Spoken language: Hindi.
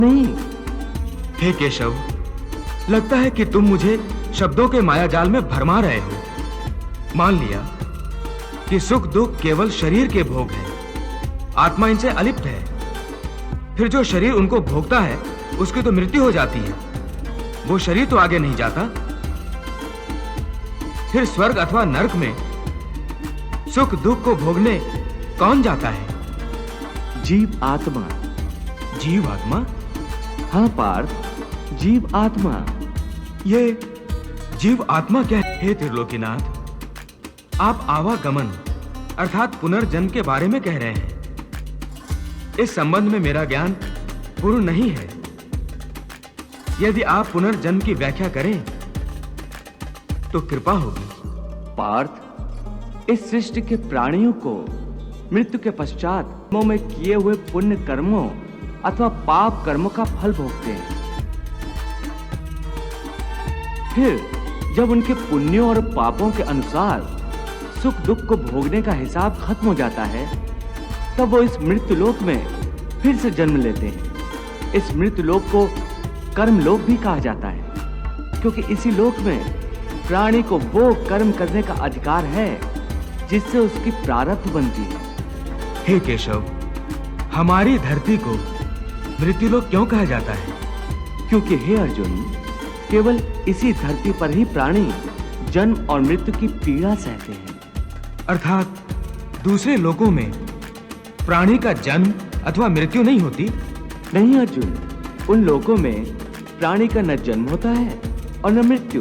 नहीं। हे केशव, लगता है कि तुम मुझे शब्दों के मायाजाल में भरमा रहे हो। मान लिया कि सुख दुख केवल शरीर के भोग हैं, आत्मा इनसे अलिप्त है। फिर जो शरीर उनको भोगता है उसकी तो मृत्यु हो जाती है, वो शरीर तो आगे नहीं जाता। फिर स्वर्ग अथवा नरक में सुख दुख को भोगने कौन जाता है? जीव आत्मा। जीव आत्मा? हाँ पार्थ, जीव आत्मा। ये जीव आत्मा क्या है? हे त्रिलोकीनाथ, आप आवागमन अर्थात पुनर्जन्म के बारे में कह रहे हैं। इस संबंध में मेरा ज्ञान पूर्ण नहीं है। यदि आप पुनर्जन्म की व्याख्या करें तो कृपा होगी। पार्थ, इस सृष्टि के प्राणियों को मृत्यु के पश्चात कर्मों में किए हुए पुण्य कर्मों अथवा पाप कर्मों का फल भोगते हैं। फिर जब उनके पुण्यों और पापों के अनुसार सुख दुख को भोगने का हिसाब खत्म हो जाता है, तब वो इस मृत्युलोक में फिर से जन्म लेते हैं। इस मृत्युलोक को कर्मलोक भी कहा जाता है, क्योंकि इसी लोक में प्राणी को वो कर्म करने का अधिकार है जिससे उसकी प्रारब्ध बनती है। हे केशव, हमारी धरती को मृत्युलोक क्यों कहा जाता है? क्योंकि हे अर्जुन, केवल इसी धरती पर ही प्राणी जन्म और मृत्यु की पीड़ा सहते हैं। अर्थात दूसरे लोकों में प्राणी का जन्म अथवा मृत्यु नहीं होती? नहीं अर्जुन, उन लोकों में प्राणी का न जन्म होता है और न मृत्यु।